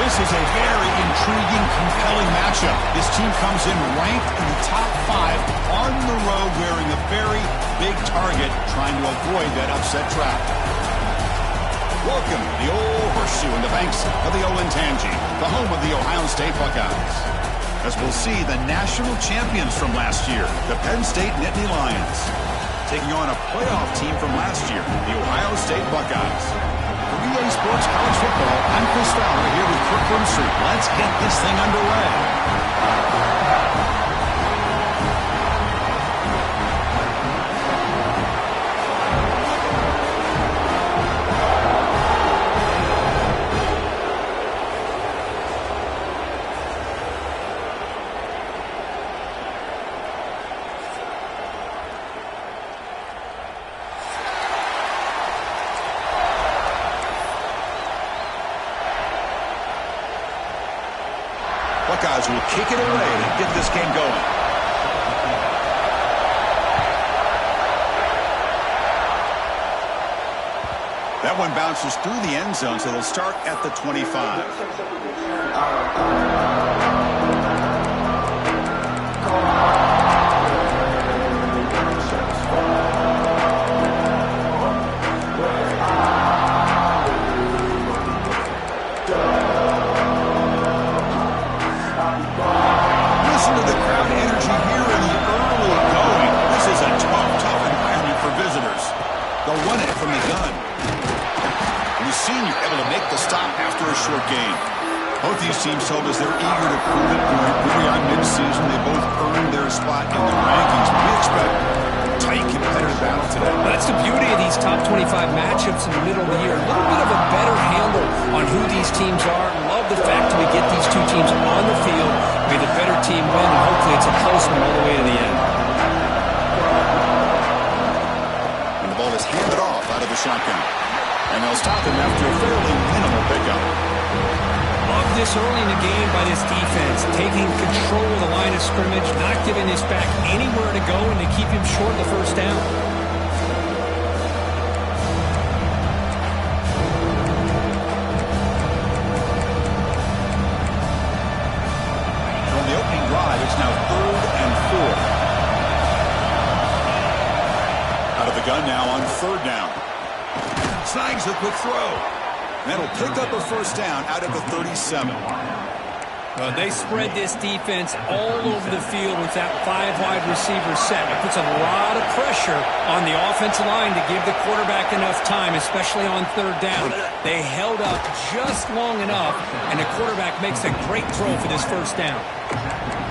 This is a very intriguing, compelling matchup. This team comes in ranked in the top 5 on the road wearing a very big target, trying to avoid that upset trap. Welcome to the Old Horseshoe in the banks of the Olentangy, the home of the Ohio State Buckeyes. As we'll see the national champions from last year, the Penn State Nittany Lions, taking on a playoff team from last year, the Ohio State Buckeyes. For EA Sports College Football, I'm Chris Fowler here with Kirk Grimsby. Let's get this thing underway. Buckeyes will kick it away and get this game going. That one bounces through the end zone, so they'll start at the 25. Senior able to make the stop after a short gain. Both these teams told us they're eager to prove it. Here we are mid-season. They both earned their spot in the rankings. We expect a tight competitive battle today. That's the beauty of these top 25 matchups in the middle of the year. A little bit of a better handle on who these teams are. Love the fact that we get these two teams on the field. May the better team win, and hopefully it's a close one all the way to the end. And the ball is handed off out of the shotgun. And they'll stop him after a fairly minimal pickup. Love this early in the game by this defense. Taking control of the line of scrimmage, not giving his back anywhere to go, and to keep him short of the first down. From the opening drive, it's now 3rd and 4. Out of the gun now on 3rd down. Snags the quick throw. That'll pick up a first down out of the 37. Well, they spread this defense all over the field with that 5 wide receiver set. It puts a lot of pressure on the offensive line to give the quarterback enough time, especially on 3rd down. They held up just long enough, and the quarterback makes a great throw for this first down.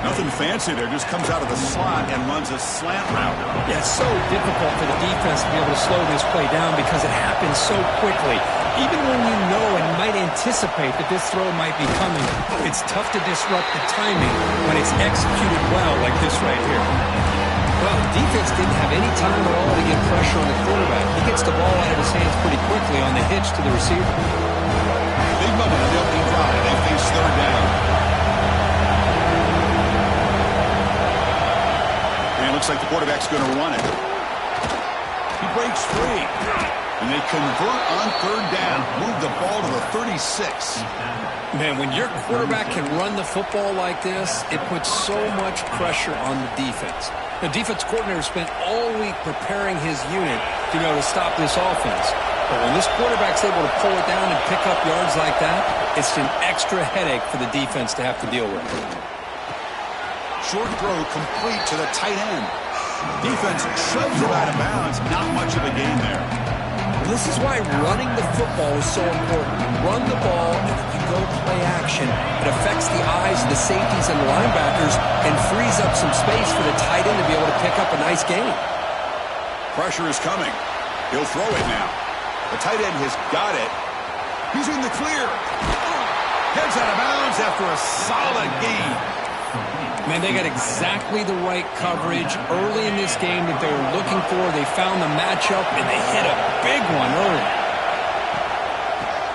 Nothing fancy there. Just comes out of the slot and runs a slant route. Yeah, it's so difficult for the defense to be able to slow this play down because it happens so quickly. Even when you know and might anticipate that this throw might be coming, it's tough to disrupt the timing when it's executed well like this right here. Well, the defense didn't have any time at all to get pressure on the quarterback. He gets the ball out of his hands pretty quickly on the hitch to the receiver. Big moment on the opening drive. They face 3rd down. Looks like the quarterback's going to run it. He breaks free. And they convert on 3rd down. Move the ball to the 36. Man, when your quarterback can run the football like this, it puts so much pressure on the defense. The defense coordinator spent all week preparing his unit to be able to stop this offense. But when this quarterback's able to pull it down and pick up yards like that, it's an extra headache for the defense to have to deal with. Short throw complete to the tight end. Defense shoves it out of bounds. Not much of a gain there. This is why running the football is so important. Run the ball, and if you go play action, it affects the eyes of the safeties and the linebackers and frees up some space for the tight end to be able to pick up a nice gain. Pressure is coming. He'll throw it now. The tight end has got it. He's in the clear. Heads out of bounds after a solid gain. Man, they got exactly the right coverage early in this game that they were looking for. They found the matchup, and they hit a big one early.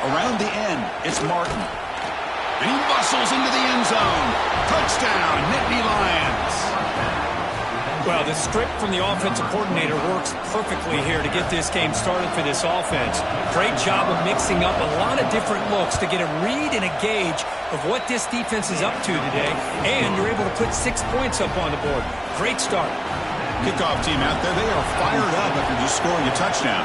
Around the end, it's Martin. And he muscles into the end zone. Touchdown, Nittany Lions. Well, the script from the offensive coordinator works perfectly here to get this game started for this offense. Great job of mixing up a lot of different looks to get a read and a gauge of what this defense is up to today, and you're able to put 6 points up on the board. Great start. Kickoff team out there, they are fired up after just scoring a touchdown.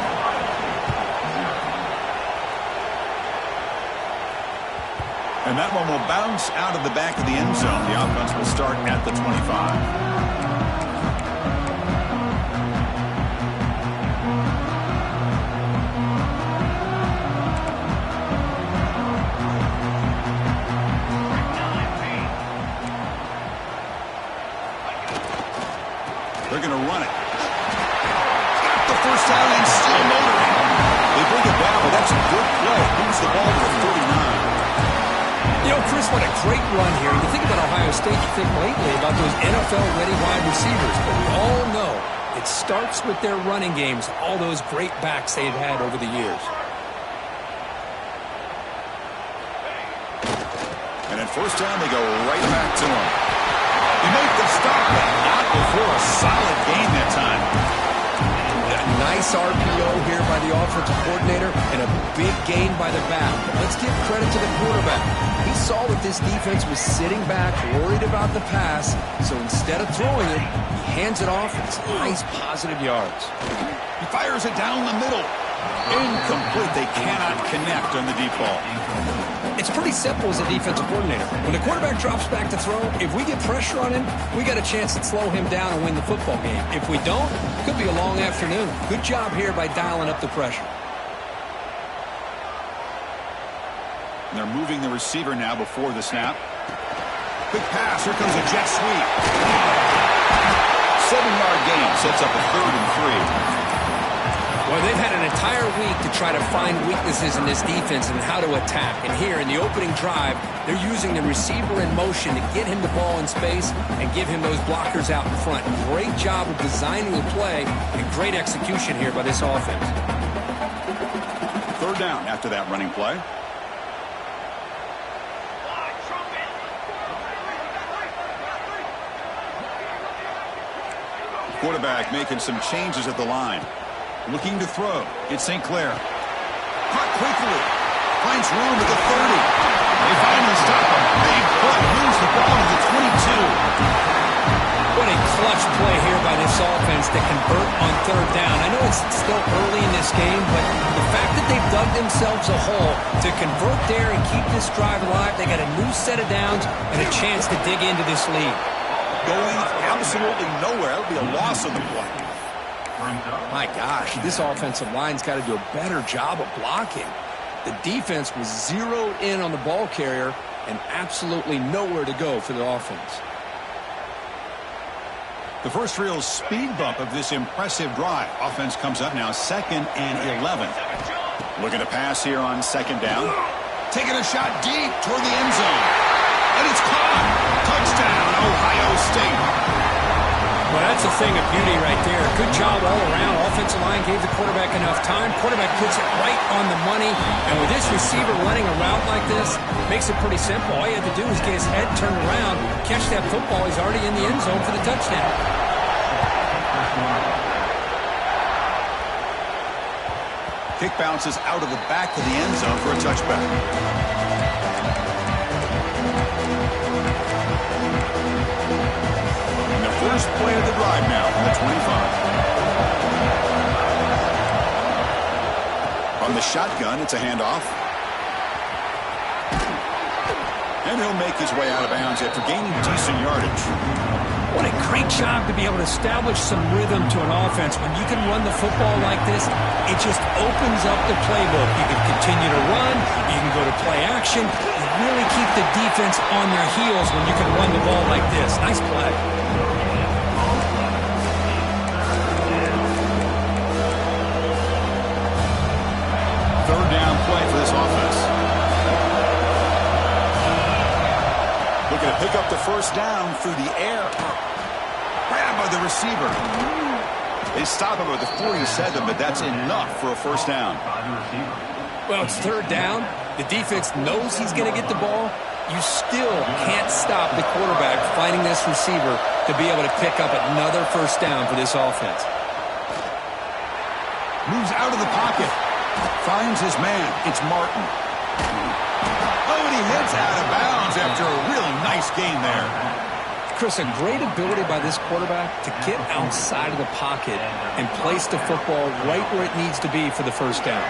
And that one will bounce out of the back of the end zone. The offense will start at the 25. They're going to run it. Got the first down and still motoring. They bring it down, but that's a good play. Moves the ball to the 39. You know, Chris, what a great run here. You think about Ohio State, you think lately about those NFL-ready wide receivers, but we all know it starts with their running games, all those great backs they've had over the years. And at first down, they go right back to him. They make the stop, but not before a solid gain that time. A nice RPO here by the offensive coordinator and a big gain by the back. Let's give credit to the quarterback. He saw that this defense was sitting back, worried about the pass, so instead of throwing it, he hands it off. It's nice positive yards. He fires it down the middle. Incomplete. They cannot connect on the deep ball. It's pretty simple as a defensive coordinator. When the quarterback drops back to throw, if we get pressure on him, we got a chance to slow him down and win the football game. If we don't, it could be a long afternoon. Good job here by dialing up the pressure. And they're moving the receiver now before the snap. Quick pass. Here comes a jet sweep. 7-yard gain sets up a 3rd and 3. Well, they've had an entire week to try to find weaknesses in this defense and how to attack. And here in the opening drive, they're using the receiver in motion to get him the ball in space and give him those blockers out in front. Great job of designing the play and great execution here by this offense. 3rd down after that running play. Quarterback making some changes at the line. Looking to throw. It's St. Clair. Caught quickly. Finds room at the 30. They finally stop him. Big play. Moves the ball to the 22. What a clutch play here by this offense to convert on 3rd down. I know it's still early in this game, but the fact that they've dug themselves a hole to convert there and keep this drive alive, they got a new set of downs and a chance to dig into this lead. Going absolutely nowhere. That would be a loss on the play. My gosh, this offensive line's got to do a better job of blocking. The defense was zeroed in on the ball carrier and absolutely nowhere to go for the offense. The first real speed bump of this impressive drive. Offense comes up now 2nd and 11. Looking to pass here on 2nd down. Taking a shot deep toward the end zone. And it's caught. Touchdown, Ohio State. Well, that's a thing of beauty right there. Good job all around. Offensive line gave the quarterback enough time. Quarterback puts it right on the money. And with this receiver running a route like this, makes it pretty simple. All you have to do is get his head turned around, catch that football. He's already in the end zone for the touchdown. Kick bounces out of the back of the end zone for a touchback. First play of the drive now from the 25. From the shotgun, it's a handoff. And he'll make his way out of bounds after gaining decent yardage. What a great job to be able to establish some rhythm to an offense. When you can run the football like this, it just opens up the playbook. You can continue to run. You can go to play action. You really keep the defense on their heels when you can run the ball like this. Nice play. Third down play for this offense. Looking to pick up the first down through the air. Grabbed by the receiver. They stop him at the 47, but that's enough for a first down. Well, it's 3rd down. The defense knows he's going to get the ball. you still can't stop the quarterback finding this receiver to be able to pick up another first down for this offense. Moves out of the pocket. Finds his man. It's Martin. Oh, and he hits out of bounds after a really nice gain there. Chris, a great ability by this quarterback to get outside of the pocket and place the football right where it needs to be for the first down.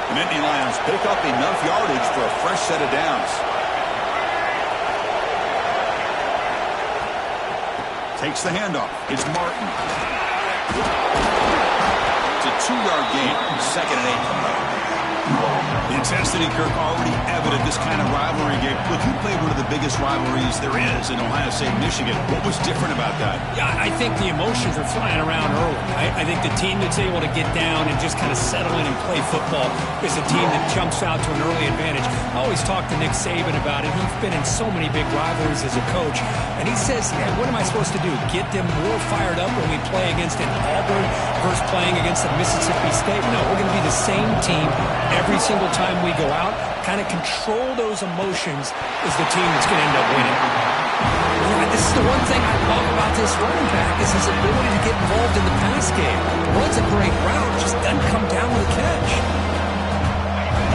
The Nittany Lions pick up enough yardage for a fresh set of downs. Takes the handoff. It's Martin. It's a 2-yard gain. 2nd and 8 coming up. The intensity, Kirk, already evident this kind of rivalry game. Look, you played one of the biggest rivalries there is in Ohio State, Michigan. What was different about that? Yeah, I think the emotions are flying around early. I think the team that's able to get down and just kind of settle in and play football is a team that jumps out to an early advantage. I always talk to Nick Saban about it. He's been in so many big rivalries as a coach, and he says, hey, what am I supposed to do? Get them more fired up when we play against an Auburn versus playing against a Mississippi State? No, we're going to be the same team every single time we go out. Kind of control those emotions is the team that's going to end up winning. Yeah, this is the one thing I love about this running back is his ability to get involved in the pass game. Runs a great route, just doesn't come down with a catch.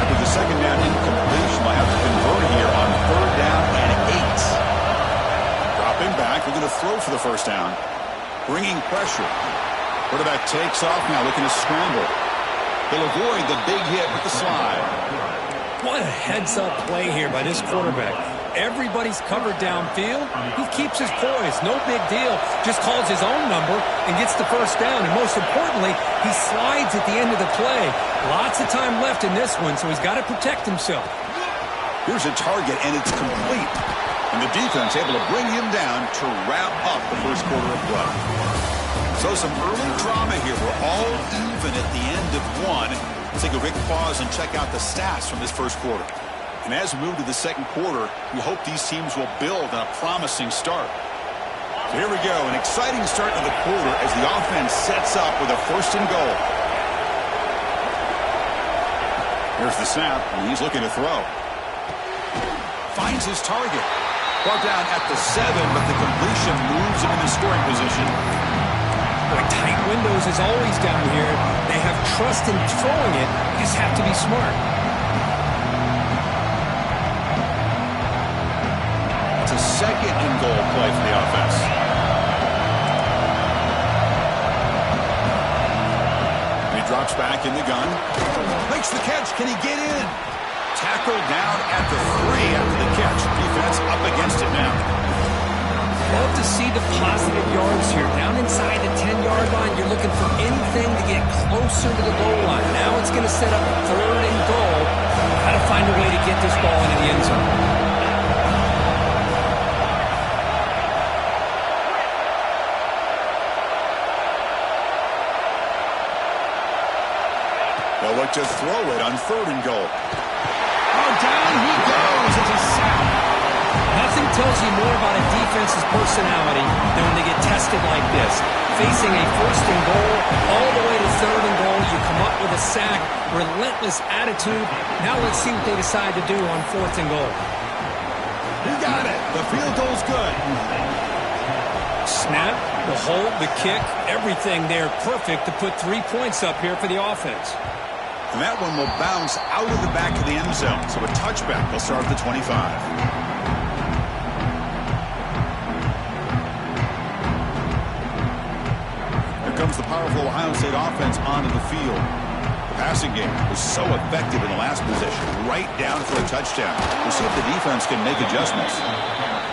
After the second down incompletion, they'll have to convert here on 3rd down and 8. Dropping back, they're going to throw for the first down. Bringing pressure. Quarterback takes off now, looking to scramble. He'll avoid the big hit with the slide. What a heads-up play here by this quarterback. Everybody's covered downfield. He keeps his poise. No big deal. Just calls his own number and gets the first down. And most importantly, he slides at the end of the play. Lots of time left in this one, so he's got to protect himself. Here's a target, and it's complete. And the defense able to bring him down to wrap up the first quarter of play. So some early drama here. We're all even at the end of one. Let's take a quick pause and check out the stats from this first quarter. And as we move to the second quarter, we hope these teams will build on a promising start. So here we go, an exciting start to the quarter as the offense sets up with a 1st and goal. Here's the snap, and he's looking to throw. Finds his target. Brought down at the 7, but the completion moves him into scoring position. Boy, tight windows is always down here. They have trust in throwing it. You just have to be smart. It's a 2nd and goal play for the offense. And he drops back in the gun. Makes the catch. Can he get in? Tackled down at the 3 after the catch. Defense up against it now. Love to see the positive yards here. Down inside the 10-yard line, you're looking for anything to get closer to the goal line. Now it's going to set up 3rd and goal. Got to find a way to get this ball into the end zone. They'll look to throw it on 3rd and goal. Oh, down he goes. It's a sack. Nothing tells you more about a defense's personality than when they get tested like this. Facing a 1st and goal, all the way to 3rd and goal, you come up with a sack, relentless attitude. Now let's see what they decide to do on 4th and goal. He got it. The field goal's good. Snap, the hold, the kick, everything there perfect to put 3 points up here for the offense. And that one will bounce out of the back of the end zone. So a touchback will start at the 25. Comes the powerful Ohio State offense onto the field. The passing game was so effective in the last possession, right down for a touchdown. We'll see if the defense can make adjustments.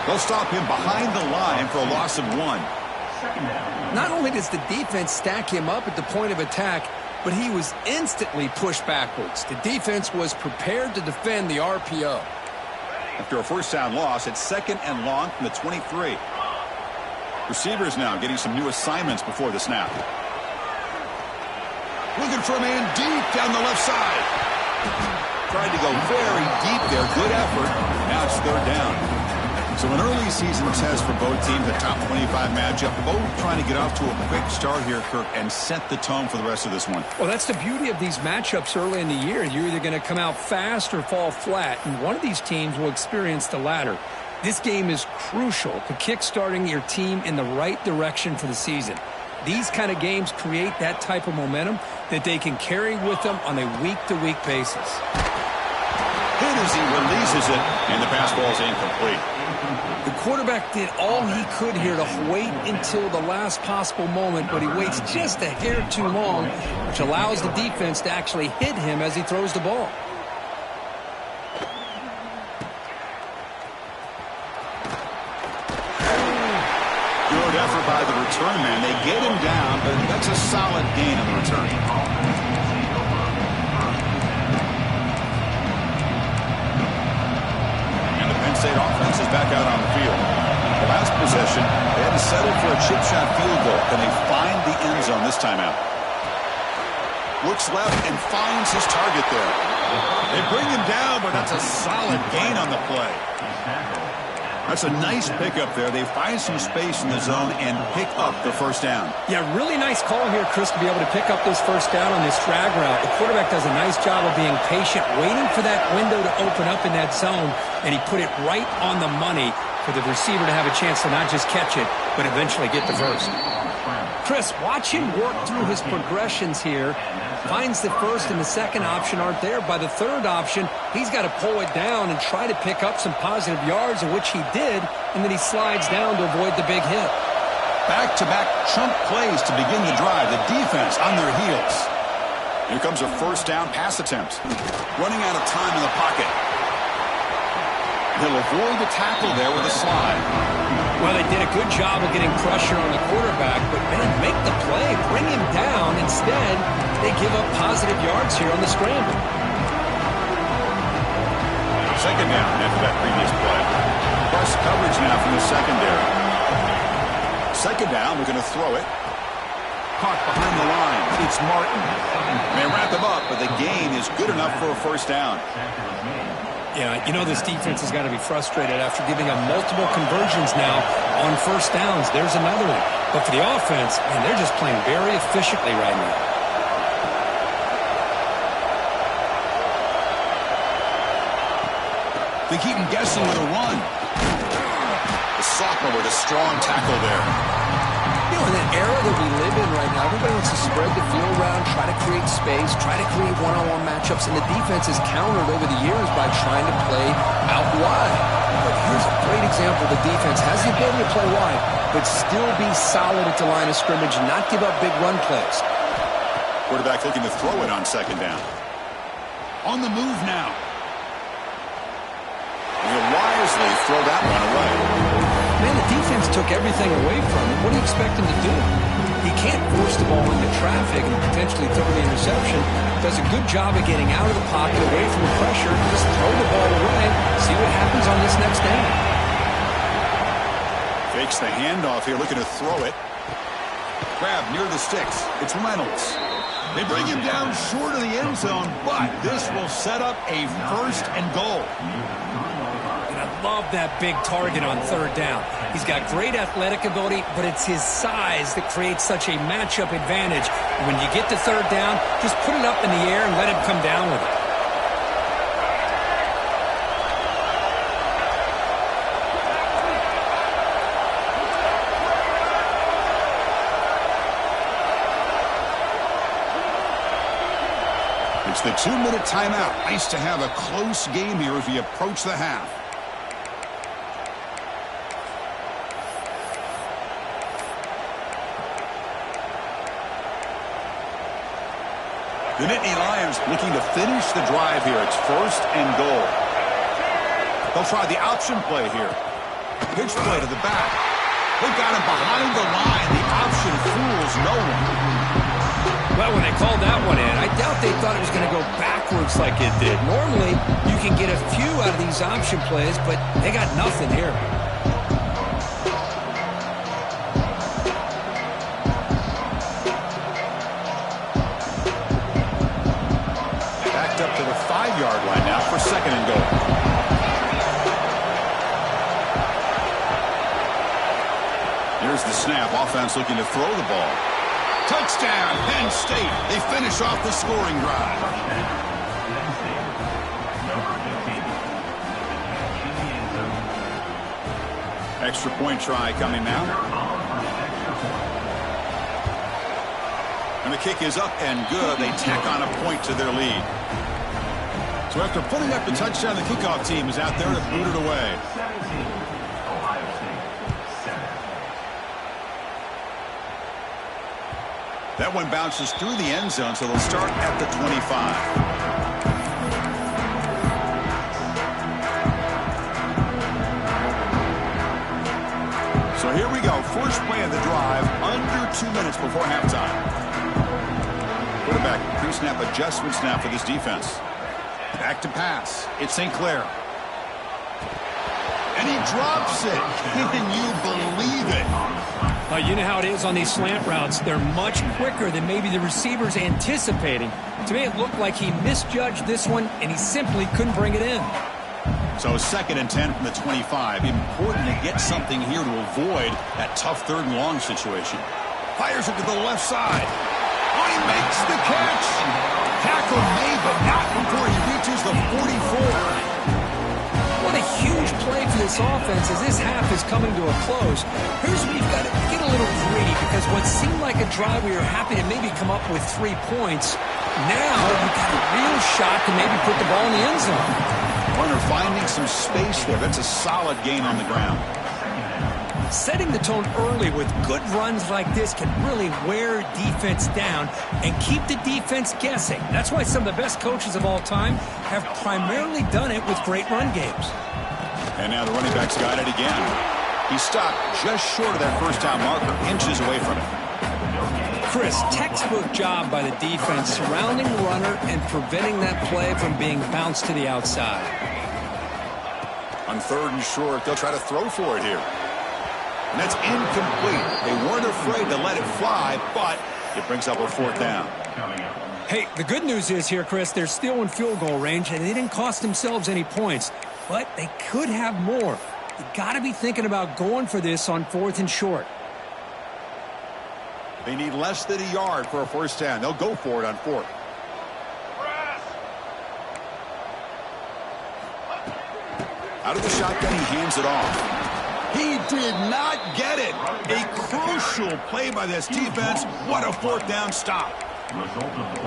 They'll stop him behind the line for a loss of 1. Not only does the defense stack him up at the point of attack, but he was instantly pushed backwards. The defense was prepared to defend the RPO. After a 1st down loss, it's 2nd and long from the 23. Receivers now getting some new assignments before the snap. Looking for a man deep down the left side. Tried to go very deep there. Good effort. Now it's 3rd down. So an early season test for both teams, a top 25 matchup. Both trying to get off to a quick start here, Kirk, and set the tone for the rest of this one. Well, that's the beauty of these matchups early in the year. You're either going to come out fast or fall flat, and one of these teams will experience the latter. This game is crucial to kickstarting your team in the right direction for the season. These kind of games create that type of momentum that they can carry with them on a week-to-week basis. Hit as he releases it, and the pass ball is incomplete. The quarterback did all he could here to wait until the last possible moment, but he waits just a hair too long, which allows the defense to actually hit him as he throws the ball. Good effort by the return man. They get him down, but that's a solid gain on the return. State offense is back out on the field. The last possession, they had to settle for a chip shot field goal. Can they find the end zone this time out? Looks left and finds his target there. They bring him down, but that's a solid gain on the play. That's a nice pickup there. They find some space in the zone and pick up the first down. Yeah, really nice call here, Chris, to be able to pick up this first down on this drag route. The quarterback does a nice job of being patient, waiting for that window to open up in that zone, and he put it right on the money for the receiver to have a chance to not just catch it, but eventually get the first. Chris, watch him work through his progressions here. Finds the first and the second option aren't there. By the third option, he's got to pull it down and try to pick up some positive yards, of which he did, and then he slides down to avoid the big hit. Back-to-back chunk plays to begin the drive. The defense on their heels. Here comes a first down pass attempt. Running out of time in the pocket. He'll avoid the tackle there with a slide. Well, they did a good job of getting pressure on the quarterback, but, man, make the play, bring him down. Instead, they give up positive yards here on the scramble. Second down after that previous play. Plus coverage now from the secondary. Second down, we're going to throw it. Caught behind the line. It's Martin. They wrap him up, but the gain is good enough for a first down. Yeah, you know this defense has got to be frustrated after giving up multiple conversions now on first downs. There's another one. But for the offense, man, they're just playing very efficiently right now. They keep him guessing with a run. The sophomore with a strong tackle there. You know, in that era that we live in right now, everybody wants to spread the field around, try to create space, try to create one-on-one matchups, and the defense has countered over the years by trying to play out wide. But here's a great example. The defense has the ability to play wide, but still be solid at the line of scrimmage, not give up big run plays. Quarterback looking to throw it on second down. On the move now. He'll wisely throw that one away. Man, the defense took everything away from him. What do you expect him to do? He can't force the ball into traffic and potentially throw the interception. Does a good job of getting out of the pocket, away from the pressure. Just throw the ball away. See what happens on this next down. Fakes the handoff here, looking to throw it. Grab near the sticks. It's Reynolds. They bring him down short of the end zone, but this will set up a first and goal. Love that big target on third down. He's got great athletic ability, but it's his size that creates such a matchup advantage. And when you get to third down, just put it up in the air and let him come down with it. It's the 2-minute timeout. Nice to have a close game here as we approach the half. The Nittany Lions looking to finish the drive here. It's first and goal. They'll try the option play here. Pitch play to the back. They've got him behind the line. The option fools no one. Well, when they called that one in, I doubt they thought it was going to go backwards like it did. Normally, you can get a few out of these option plays, but they got nothing here. Up to the 5-yard line now for second and goal. offense looking to throw the ball. Touchdown, Penn State. They finish off the scoring drive. Extra point try coming now. And the kick is up and good. They tack on a point to their lead. So after putting up the touchdown, the kickoff team is out there to boot it away. That one bounces through the end zone, so they'll start at the 25. So here we go. First play of the drive, under 2 minutes before halftime. Quarterback pre-snap adjustments now for this defense. Back to pass. It's St. Clair. And he drops it. Can you believe it? You know how it is on these slant routes. They're much quicker than maybe the receiver's anticipating. To me, it looked like he misjudged this one, and he simply couldn't bring it in. So 2nd and 10 from the 25. Important to get something here to avoid that tough 3rd and long situation. Fires it to the left side. Oh, he makes the catch. Tackle made, but not before he reaches the 44. What a huge play for this offense as this half is coming to a close. Here's where you've got to get a little greedy, because what seemed like a drive we were happy to maybe come up with 3 points, now you've got a real shot to maybe put the ball in the end zone. Runner finding some space there. That's a solid gain on the ground. Setting the tone early with good runs like this can really wear defense down and keep the defense guessing. That's why some of the best coaches of all time have primarily done it with great run games. And now the running back's got it again. He stopped just short of that first down marker, inches away from it. Chris, textbook job by the defense surrounding the runner and preventing that play from being bounced to the outside. On 3rd and short, they'll try to throw for it here. And that's incomplete. They weren't afraid to let it fly, but it brings up a 4th down. Hey, the good news is here, Chris, they're still in field goal range, and they didn't cost themselves any points. But they could have more. You got to be thinking about going for this on 4th and short. They need less than a yard for a 1st down. They'll go for it on 4th. Out of the shotgun, he hands it off. He did not get it. A crucial play by this defense. What a 4th down stop.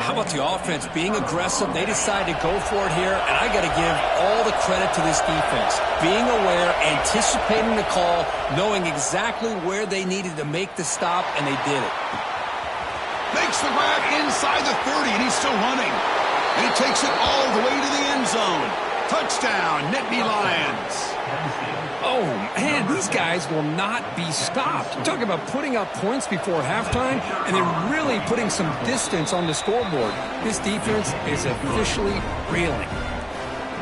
How about the offense being aggressive? They decided to go for it here, and I got to give all the credit to this defense. Being aware, anticipating the call, knowing exactly where they needed to make the stop, and they did it. Makes the grab inside the 30, and he's still running. And he takes it all the way to the end zone. Touchdown, Nittany Lions. Oh, man, these guys will not be stopped. Talk about putting up points before halftime, and they're really putting some distance on the scoreboard. This defense is officially reeling.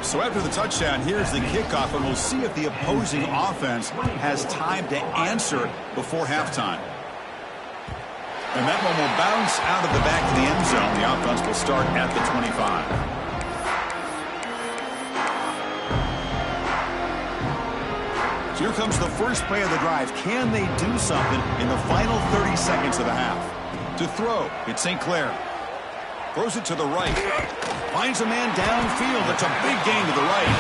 So after the touchdown, here's the kickoff, and we'll see if the opposing offense has time to answer before halftime. And that one will bounce out of the back of the end zone. The offense will start at the 25. So here comes the first play of the drive. Can they do something in the final 30 seconds of the half? To throw, it's St. Clair. Throws it to the right. Finds a man downfield. It's a big gain to the right.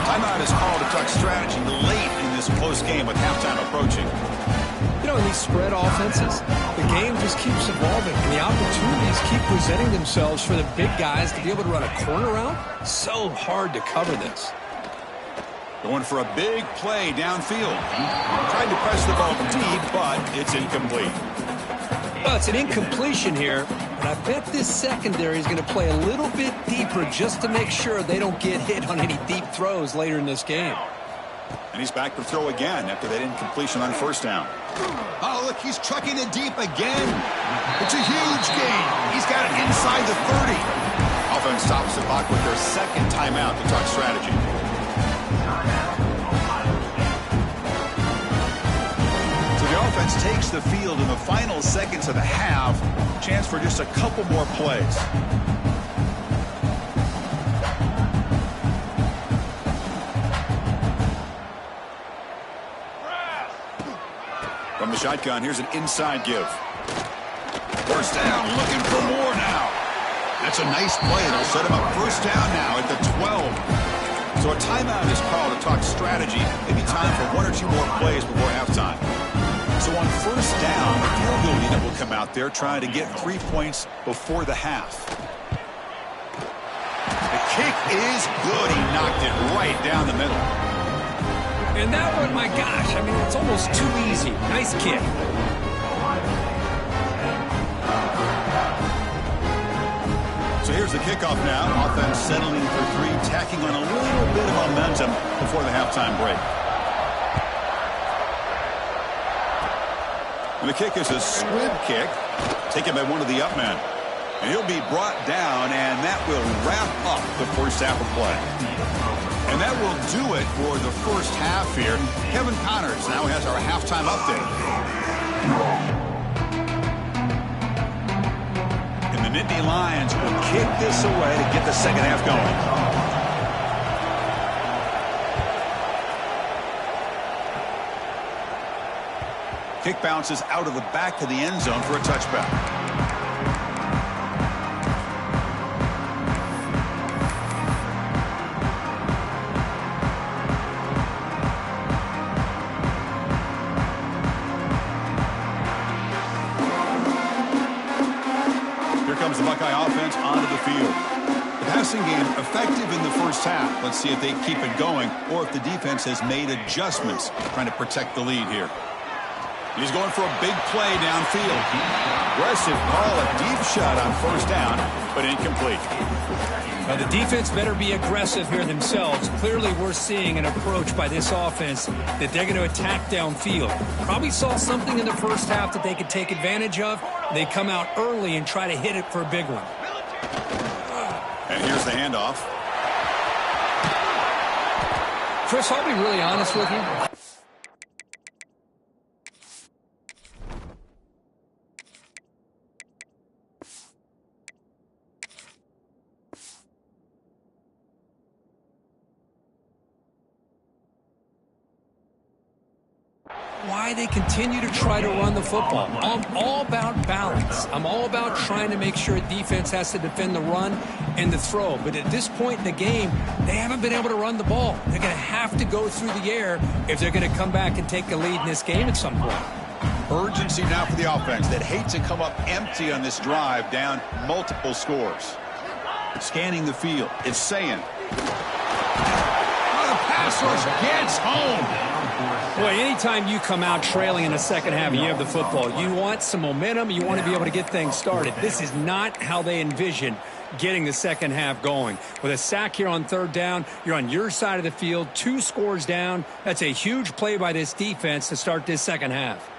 Timeout is called to touch strategy late in this close game with halftime approaching. You know, in these spread offenses, the game just keeps evolving, and the opportunities keep presenting themselves for the big guys to be able to run a corner route. So hard to cover this. Going for a big play downfield. Tried to press the ball deep, but it's incomplete. Well, it's an incompletion here, but I bet this secondary is going to play a little bit deeper just to make sure they don't get hit on any deep throws later in this game. And he's back to throw again after that incompletion on 1st down. Oh, look, he's trucking it deep again. It's a huge gain. He's got it inside the 30. Offense stops the clock with their 2nd timeout to talk strategy. So the offense takes the field in the final seconds of the half. Chance for just a couple more plays. From the shotgun, here's an inside give. First down, looking for more now. That's a nice play. They'll set him up first down now at the 12. So a timeout is called to talk strategy. Maybe time for one or two more plays before halftime. So on first down, the field goal unit will come out there trying to get 3 points before the half. The kick is good. He knocked it right down the middle. And that one, my gosh, I mean, it's almost too easy. Nice kick. So here's the kickoff now. Offense settling for three, tacking on a little bit of momentum before the halftime break. And the kick is a squib kick, taken by one of the up men. And he'll be brought down, and that will wrap up the first half of play. And that will do it for the first half here. Kevin Connors now has our halftime update. Nittany Lions will kick this away to get the second half going. Kick bounces out of the back of the end zone for a touchback. Comes the Buckeye offense onto the field. The passing game effective in the first half. Let's see if they keep it going or if the defense has made adjustments trying to protect the lead here. He's going for a big play downfield. Aggressive call, a deep shot on first down, but incomplete. Now the defense better be aggressive here themselves. Clearly we're seeing an approach by this offense that they're going to attack downfield. Probably saw something in the first half that they could take advantage of. They come out early and try to hit it for a big one. And here's the handoff. Chris, I'll be really honest with you. Why they continue to try to run the football. I'm all about balance. I'm all about trying to make sure defense has to defend the run and the throw. But at this point in the game, they haven't been able to run the ball. They're going to have to go through the air if they're going to come back and take the lead in this game at some point. Urgency now for the offense that hates to come up empty on this drive, down multiple scores. Scanning the field, it's saying. Oh, the pass rush gets home. Boy, anytime you come out trailing in the second half and you have the football, you want some momentum, you want to be able to get things started. This is not how they envision getting the second half going. With a sack here on third down, you're on your side of the field, 2 scores down. That's a huge play by this defense to start this second half.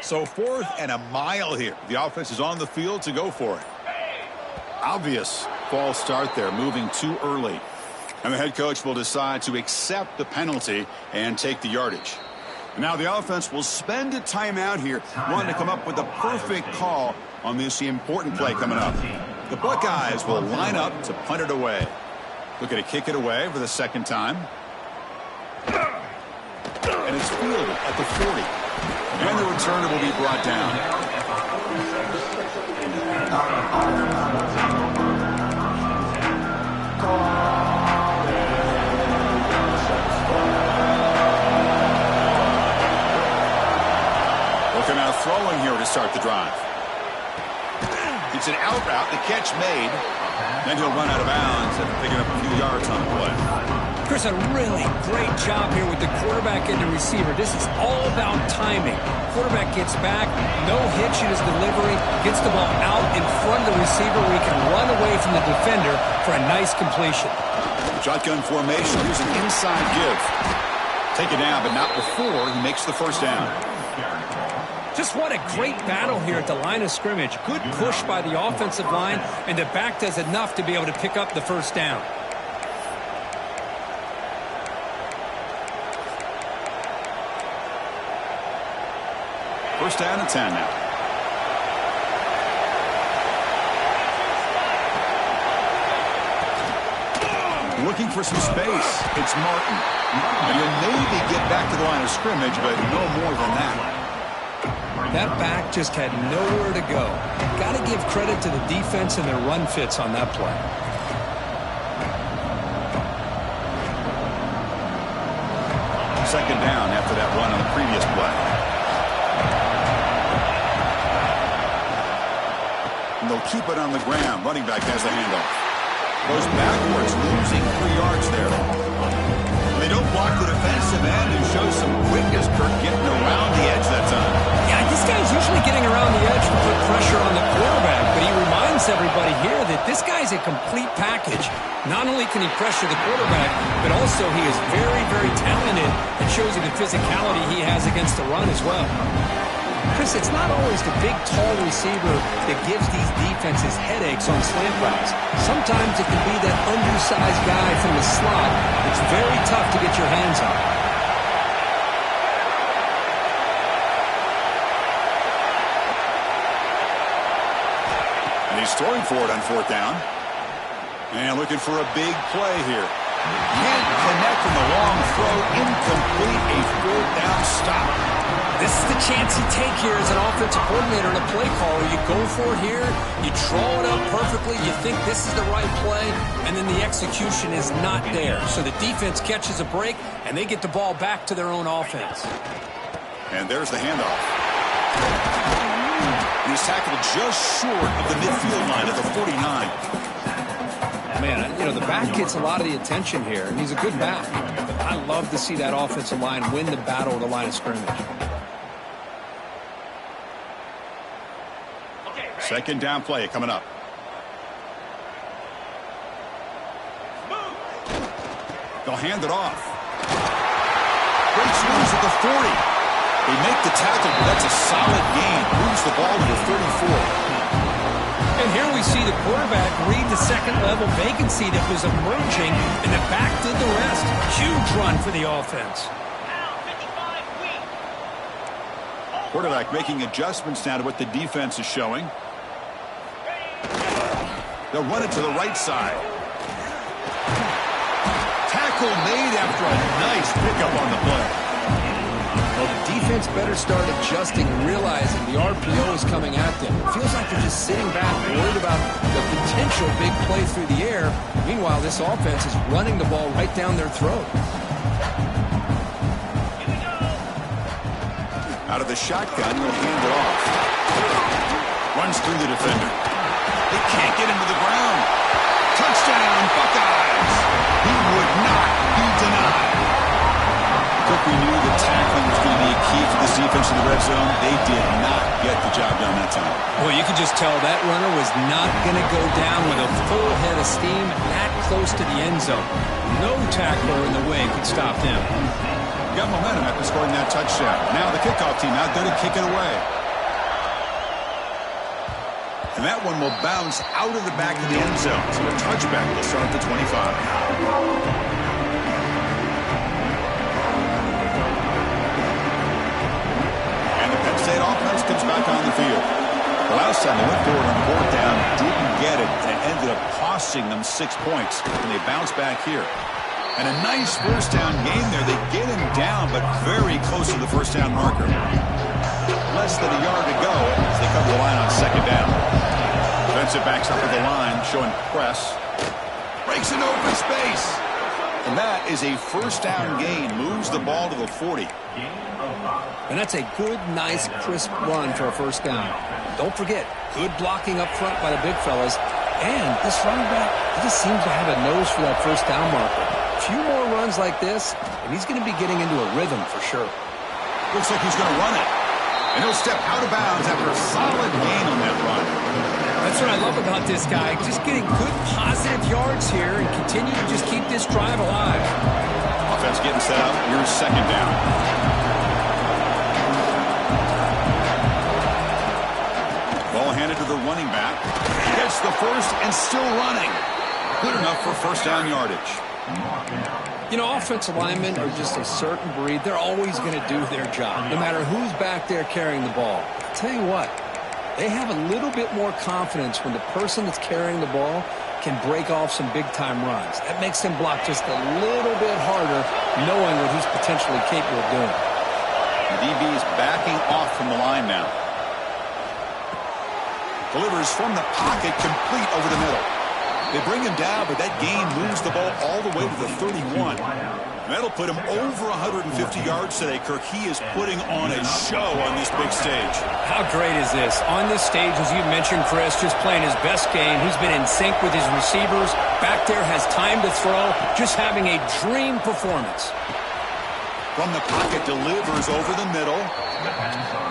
So 4th and a mile here. The offense is on the field to go for it. Obvious false start there, moving too early. And the head coach will decide to accept the penalty and take the yardage. Now the offense will spend a timeout here, wanting to come up with the perfect call on this important play coming up. The Buckeyes will line up to punt it away. Looking to kick it away for the second time. And it's fielded at the 40. And the returner will be brought down. Looking out throwing here to start the drive. It's an out route, the catch made. Then he'll run out of bounds after picking up a few yards on the play. Chris, a really great job here with the quarterback and the receiver. This is all about timing. Quarterback gets back, no hitch in his delivery, gets the ball out in front of the receiver where he can run away from the defender for a nice completion. Shotgun formation, here's an inside give. Take it down, but not before he makes the first down. Just what a great battle here at the line of scrimmage. Good push by the offensive line, and the back does enough to be able to pick up the first down. first down and 10 now. Looking for some space. It's Martin. And he'll maybe get back to the line of scrimmage, but no more than that. That back just had nowhere to go. Got to give credit to the defense and their run fits on that play. Second down after that run on the previous play. And they'll keep it on the ground. Running back has the handoff. Goes backwards, losing 3 yards there. They don't block the defensive end and show some quickness. Kirk getting around the edge that time. Yeah, this guy's usually getting around the edge to put pressure on the quarterback, but he reminds everybody here that this guy's a complete package. Not only can he pressure the quarterback, but also he is very, very talented and shows you the physicality he has against the run as well. Chris, it's not always the big, tall receiver that gives these defenses headaches on slant routes. Sometimes it can be that undersized guy from the slot. It's very tough to get your hands on. And he's throwing for it on 4th down. And looking for a big play here. Can't connect in the long throw. Incomplete. A 4th down stop. This is the chance you take here as an offensive coordinator and a play caller. You go for it here, you draw it up perfectly, you think this is the right play, and then the execution is not there. So the defense catches a break, and they get the ball back to their own offense. And there's the handoff. He's tackled just short of the midfield line at the 49. Man, you know, the back gets a lot of the attention here, and he's a good back. I love to see that offensive line win the battle at the line of scrimmage. Second down play coming up. They'll hand it off. Great swings at the 40. They make the tackle, but that's a solid gain. Moves the ball to the 34. And here we see the quarterback read the second-level vacancy that was emerging, and the back did the rest. Huge run for the offense. Quarterback making adjustments now to what the defense is showing. They'll run it to the right side. Tackle made after a nice pickup on the play. Well, the defense better start adjusting and realizing the RPO is coming at them. It feels like they're just sitting back, worried about the potential big play through the air. Meanwhile, this offense is running the ball right down their throat. Out of the shotgun, he'll hand it off. Runs through the defender. They can't get him to the ground. Touchdown, Buckeyes. He would not be denied. Quickly knew that tackling was going to be a key for this defense in the red zone. They did not get the job done that time. Well, you could just tell that runner was not going to go down with a full head of steam that close to the end zone. No tackler in the way could stop them. Got momentum after scoring that touchdown. Now the kickoff team out there to kick it away. And that one will bounce out of the back of the end zone. So a touchback will start at the 25. And the Penn State offense comes back on the field. The last time they went forward on 4th down, didn't get it, and ended up costing them 6 points. And they bounce back here. And a nice first down game there. They get him down, but very close to the first down marker. Less than a yard to go as they cover the line on 2nd down. Defensive backs up at the line, showing press. Breaks into open space. And that is a first down gain. Moves the ball to the 40. And that's a good, nice, crisp run for a first down. Don't forget, good blocking up front by the big fellas. And this running back, he just seems to have a nose for that first down marker. A few more runs like this, and he's going to be getting into a rhythm for sure. Looks like he's going to run it. And he'll step out of bounds after a solid gain on that run. That's what I love about this guy. Just getting good, positive yards here and continue to just keep this drive alive. Offense getting set up. Here's 2nd down. Ball handed to the running back. Gets the first and still running. Good enough for first down yardage. You know, offensive linemen are just a certain breed. They're always going to do their job, no matter who's back there carrying the ball. I'll tell you what, they have a little bit more confidence when the person that's carrying the ball can break off some big-time runs. That makes them block just a little bit harder, knowing what he's potentially capable of doing. The DB is backing off from the line now. Delivers from the pocket, complete over the middle. They bring him down, but that gain moves the ball all the way to the 31. That'll put him over 150 yards today, Kirk. He is putting on a show on this big stage. How great is this? On this stage, as you mentioned, Chris, just playing his best game. He's been in sync with his receivers. Back there, has time to throw. Just having a dream performance. From the pocket, delivers over the middle.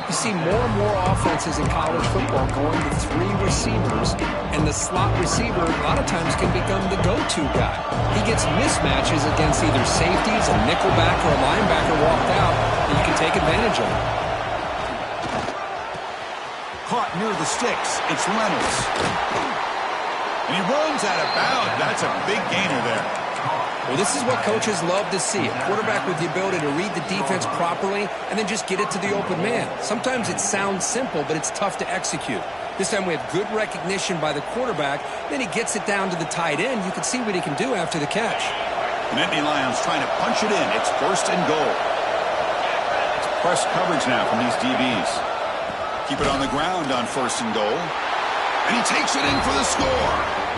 You see more and more offenses in college football going to 3 receivers, and the slot receiver a lot of times can become the go-to guy. He gets mismatches against either safeties, a nickelback, or a linebacker walked out, and you can take advantage of it. Caught near the sticks. It's Reynolds. And he runs out of bounds. That's a big gainer there. Well, this is what coaches love to see. A quarterback with the ability to read the defense properly and then just get it to the open man. Sometimes it sounds simple, but it's tough to execute. This time we have good recognition by the quarterback. Then he gets it down to the tight end. You can see what he can do after the catch. The Nittany Lions trying to punch it in. It's first and goal. It's press coverage now from these DBs. Keep it on the ground on first and goal. And he takes it in for the score.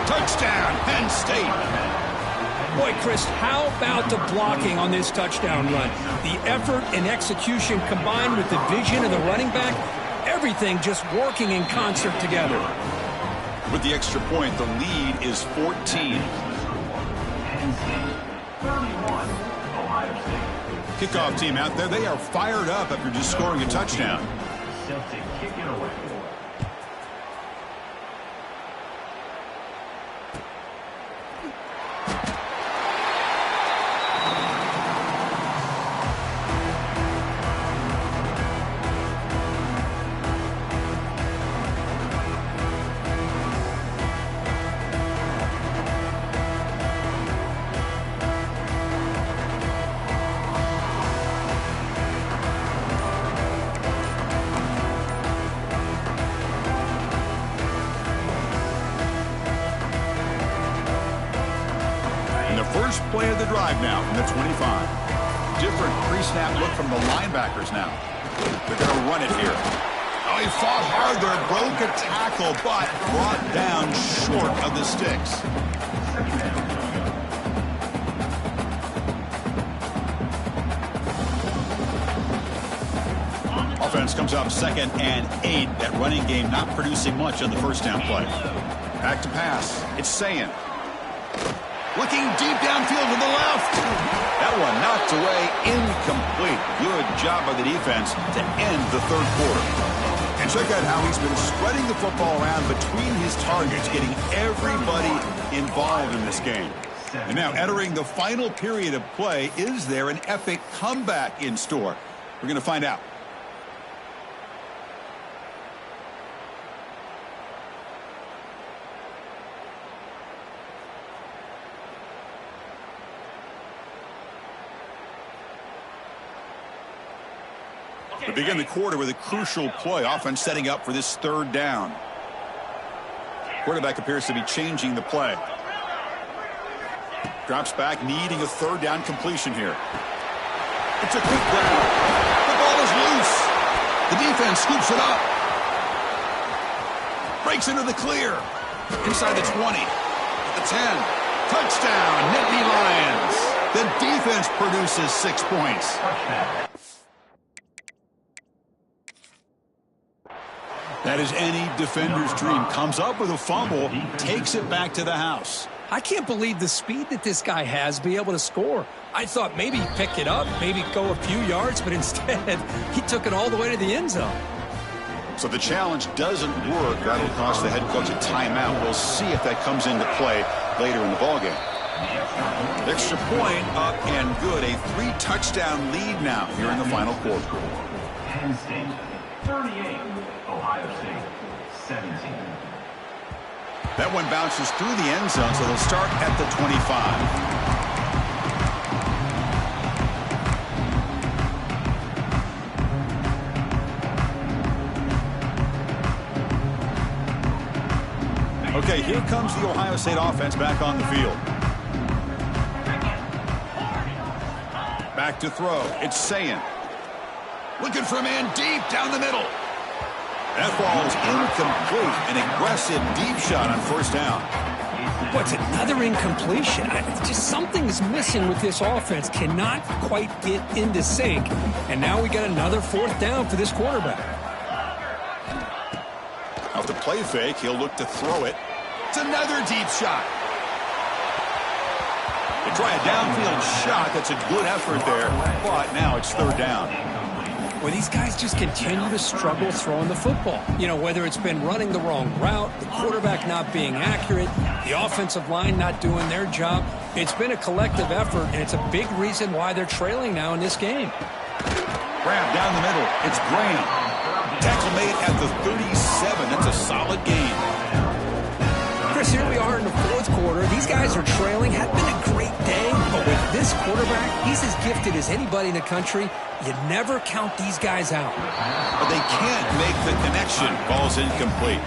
Touchdown, Penn State. Boy, Chris, how about the blocking on this touchdown run? The effort and execution combined with the vision of the running back, everything just working in concert together. With the extra point, the lead is 14. Kickoff team out there, they are fired up after just scoring a touchdown. First play of the drive now from the 25. Different pre-snap look from the linebackers now. They're going to run it here. Oh, he fought hard there, broke a tackle, but brought down short of the sticks. Offense comes up 2nd and 8. That running game not producing much on the first down play. Back to pass. It's Sayin. Looking deep downfield to the left. That one knocked away, incomplete. Good job by the defense to end the third quarter. And check out how he's been spreading the football around between his targets, getting everybody involved in this game. And now entering the final period of play, is there an epic comeback in store? We're going to find out. We begin the quarter with a crucial play. Offense setting up for this third down. Quarterback appears to be changing the play. Drops back, needing a third down completion here. It's a quick grab. The ball is loose. The defense scoops it up. Breaks into the clear. Inside the 20. At the 10. Touchdown, Nittany Lions. The defense produces 6 points. That is any defender's dream. Comes up with a fumble, takes it back to the house. I can't believe the speed that this guy has to be able to score. I thought maybe he'd pick it up, maybe go a few yards, but instead he took it all the way to the end zone. So the challenge doesn't work. That'll cost the head coach a timeout. We'll see if that comes into play later in the ballgame. Extra point up and good. A 3-touchdown lead now here in the final quarter. Penn State 38. Ohio State 17. That one bounces through the end zone, so they'll start at the 25. Okay, here comes the Ohio State offense back on the field. Back to throw. It's Sayin. Looking for a man deep down the middle. That ball's incomplete. An aggressive deep shot on first down. What's another incompletion? Just something's missing with this offense. Cannot quite get into sync. And now we got another fourth down for this quarterback. Off the play fake, he'll look to throw it. It's another deep shot. They try a downfield shot. That's a good effort there. But now it's third down. Well, these guys just continue to struggle throwing the football. You know, whether it's been running the wrong route, the quarterback not being accurate, the offensive line not doing their job. It's been a collective effort, and it's a big reason why they're trailing now in this game. Grab down the middle. It's Graham. Tackle made at the 37. That's a solid gain. Chris, here we are in the fourth quarter. These guys are trailing. Had been a great day, but with this quarterback, he's as gifted as anybody in the country. You never count these guys out. But they can't make the connection. Ball's incomplete.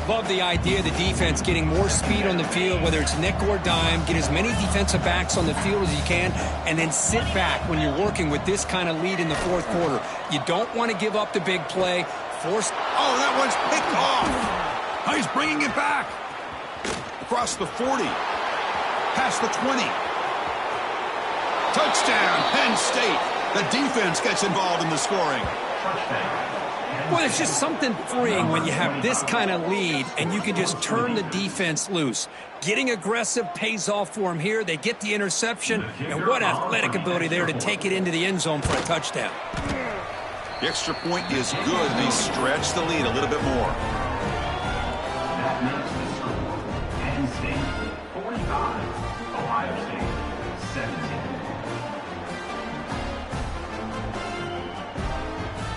Love the idea of the defense getting more speed on the field, whether it's nickel or dime. Get as many defensive backs on the field as you can, and then sit back when you're working with this kind of lead in the fourth quarter. You don't want to give up the big play. Oh, that one's picked off. Oh, he's bringing it back. Across the 40. Past the 20. Touchdown, Penn State. The defense gets involved in the scoring. Well, it's just something freeing when you have this kind of lead and you can just turn the defense loose. Getting aggressive pays off for them here. They get the interception, and what athletic ability there to take it into the end zone for a touchdown. The extra point is good. They stretch the lead a little bit more. That makes the score Penn State 45, Ohio State 17.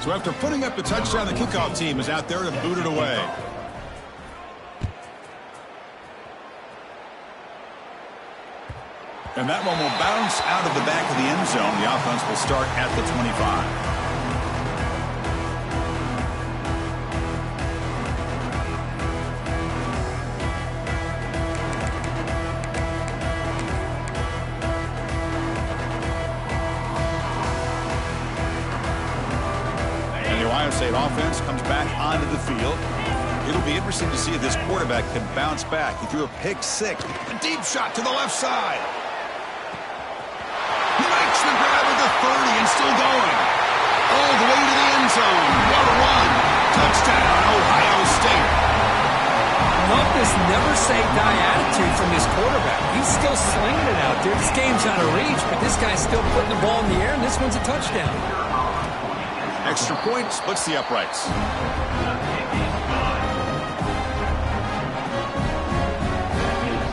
So after putting up the touchdown, the kickoff team is out there to boot it away. And that one will bounce out of the back of the end zone. The offense will start at the 25. State offense comes back onto the field. It'll be interesting to see if this quarterback can bounce back. He threw a pick six. A deep shot to the left side. He makes the grab at the 30 and still going. All the way to the end zone. What a run. Touchdown, Ohio State. Love this never-say-die attitude from this quarterback. He's still slinging it out there. This game's out of reach, but this guy's still putting the ball in the air, and this one's a touchdown. Extra point splits the uprights.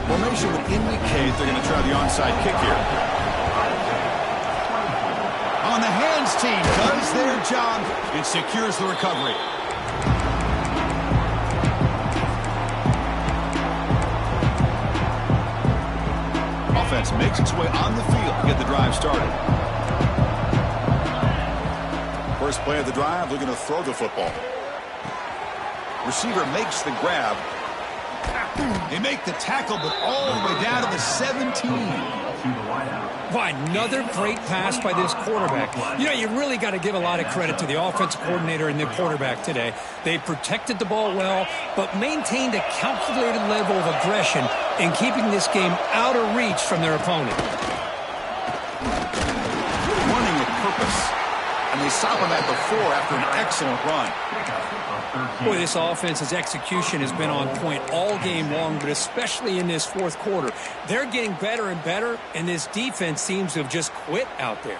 Formation would indicate they're going to try the onside kick here. On the hands team does their job and secures the recovery. Offense makes its way on the field to get the drive started. First play of the drive, looking to throw the football. Receiver makes the grab. They make the tackle, but all the way down to the 17. Why, another great pass by this quarterback. You know, you really got to give a lot of credit to the offensive coordinator and the quarterback today. They protected the ball well, but maintained a calculated level of aggression in keeping this game out of reach from their opponent. Running with purpose. And they stop him at the 4 after an excellent run. Boy, this offense's execution has been on point all game long, but especially in this fourth quarter. They're getting better and better, and this defense seems to have just quit out there.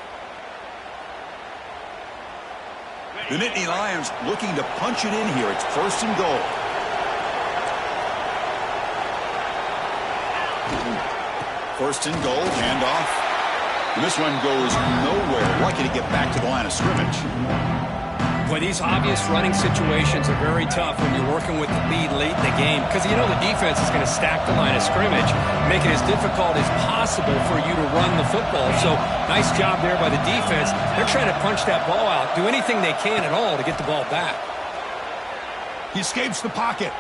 The Nittany Lions looking to punch it in here. It's first and goal. First and goal, handoff. And this one goes nowhere. Lucky to get back to the line of scrimmage. Boy, these obvious running situations are very tough when you're working with the lead late in the game because you know the defense is going to stack the line of scrimmage, make it as difficult as possible for you to run the football. So nice job there by the defense. They're trying to punch that ball out, do anything they can at all to get the ball back. He escapes the pocket.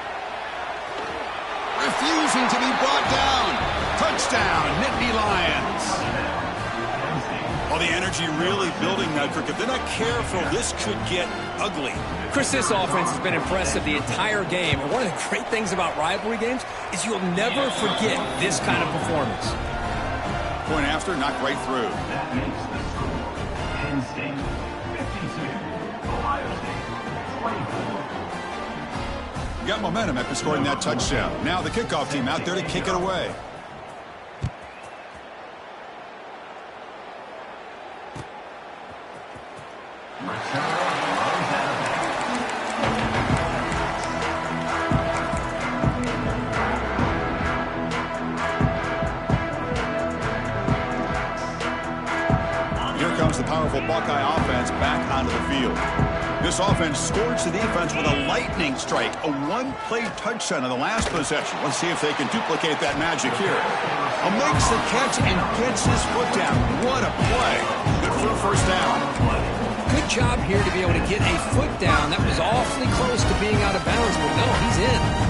refusing to be brought down. Touchdown, Nittany Lions. Well, the energy really building now, Kirk. If they're not careful, this could get ugly. Chris, this offense has been impressive the entire game. And one of the great things about rivalry games is you'll never forget this kind of performance. Point after, knocked right through. That makes the score. Penn State 52, Ohio State 24. Got momentum after scoring that touchdown. Now the kickoff team out there to kick it away. Here comes the powerful Buckeye offense back onto the field. This offense scored the defense with a lightning strike, a one-play touchdown on the last possession. Let's see if they can duplicate that magic here. Makes the catch and gets his foot down. What a play. Good for a first down. Good job here to be able to get a foot down. That was awfully close to being out of bounds, but no, he's in.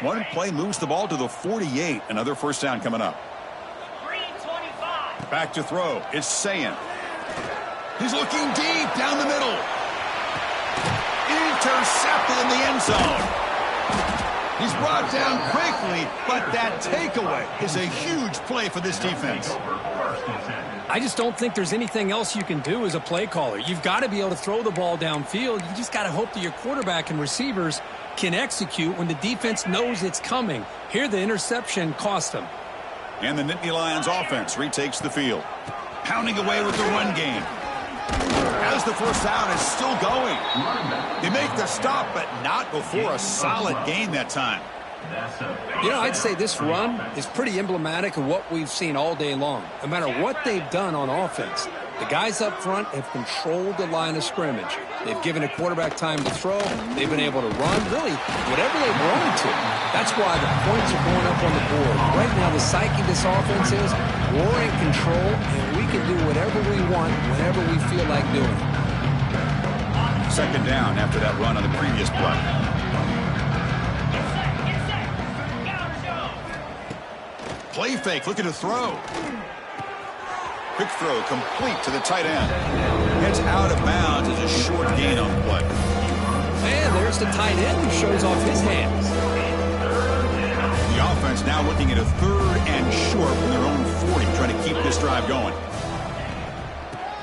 One play moves the ball to the 48. Another first down coming up. Back to throw. It's Sayin. He's looking deep down the middle. Intercepted in the end zone. He's brought down quickly, but that takeaway is a huge play for this defense. I just don't think there's anything else you can do as a play caller. You've got to be able to throw the ball downfield. You just got to hope that your quarterback and receivers can execute when the defense knows it's coming. Here, the interception cost them. And the Nittany Lions offense retakes the field. Pounding away with the run game. As the first down is still going. They make the stop, but not before a solid gain that time. You know, I'd say this run is pretty emblematic of what we've seen all day long. No matter what they've done on offense, the guys up front have controlled the line of scrimmage. They've given a quarterback time to throw. They've been able to run, really, whatever they've wanted to. That's why the points are going up on the board. Right now, the psyche of this offense is we're in control, and we can do whatever we want whenever we feel like doing it. Second down after that run on the previous play. Play fake, looking to throw. Quick throw, complete to the tight end. It's out of bounds as a short gain on the play. And there's the tight end who shows off his hands. The offense now looking at a third and short from their own 40, trying to keep this drive going.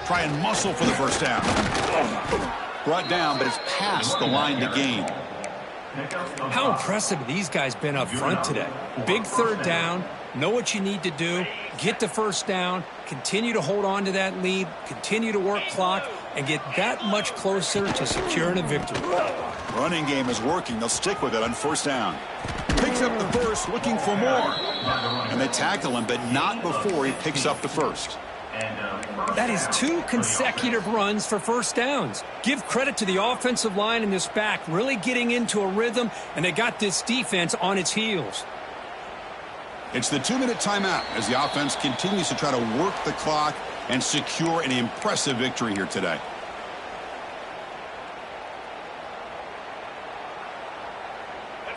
Try and muscle for the first down. Brought down, but it's past the line to gain. How impressive have these guys been up front today? Big third down, know what you need to do, get the first down, continue to hold on to that lead, continue to work clock, and get that much closer to securing a victory. Running game is working. They'll stick with it on first down. Picks up the first, looking for more. And they tackle him, but not before he picks up the first. That is 2 consecutive runs for first downs. Give credit to the offensive line and this back really getting into a rhythm, and they got this defense on its heels. It's the 2-minute timeout as the offense continues to try to work the clock and secure an impressive victory here today.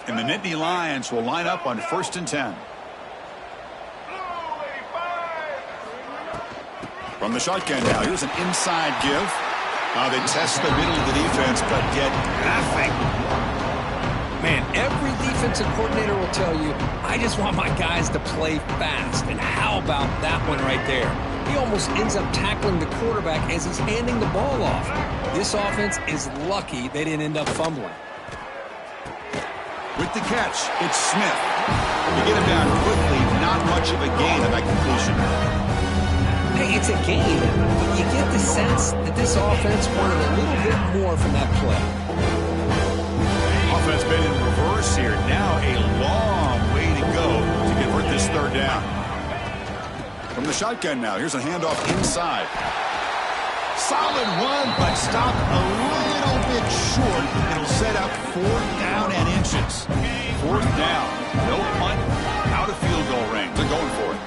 And the Nittany Lions will line up on 1st and 10. From the shotgun now, here's an inside give. They test the middle of the defense, but get nothing. Man, every defensive coordinator will tell you, I just want my guys to play fast. And how about that one right there? He almost ends up tackling the quarterback as he's handing the ball off. This offense is lucky they didn't end up fumbling. With the catch, it's Smith. You get him down quickly, not much of a gain on that completion. Hey, it's a game, but you get the sense that this offense wanted a little bit more from that play. Offense been in reverse here. Now a long way to go to convert this third down. From the shotgun now, here's a handoff inside. Solid run, but stopped a little bit short. It'll set up 4th down and inches. 4th down. No punt. Out of field goal range. They're going for it.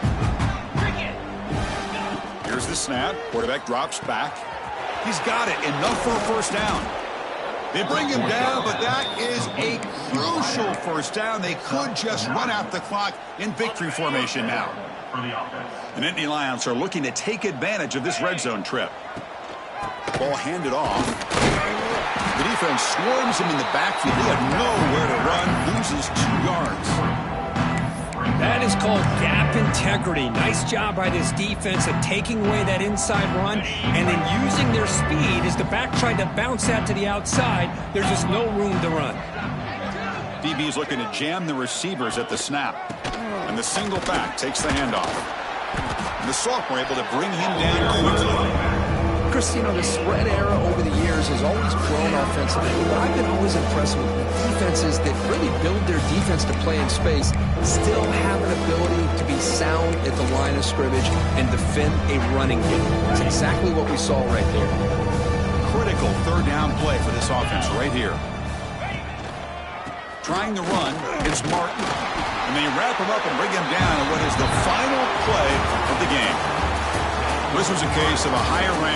Here's the snap. Quarterback drops back. He's got it. Enough for a first down. They bring him down, but that is a crucial first down. They could just run out the clock in victory formation now. And Nittany Lions are looking to take advantage of this red zone trip. Ball handed off. The defense swarms him in the backfield. He had nowhere to run, loses 2 yards. That is called gap integrity. Nice job by this defense of taking away that inside run and then using their speed as the back tried to bounce that to the outside. There's just no room to run. DB's looking to jam the receivers at the snap. And the single back takes the handoff. And the sophomore able to bring him down quickly. Chris, the spread era over the years has always grown offensively, but I've been always impressed with defenses that really build their defense to play in space, still have an ability to be sound at the line of scrimmage and defend a running game. That's exactly what we saw right there. Critical third down play for this offense right here. Trying to run, it's Martin. And they wrap him up and bring him down in what is the final play of the game. This was a case of a higher rank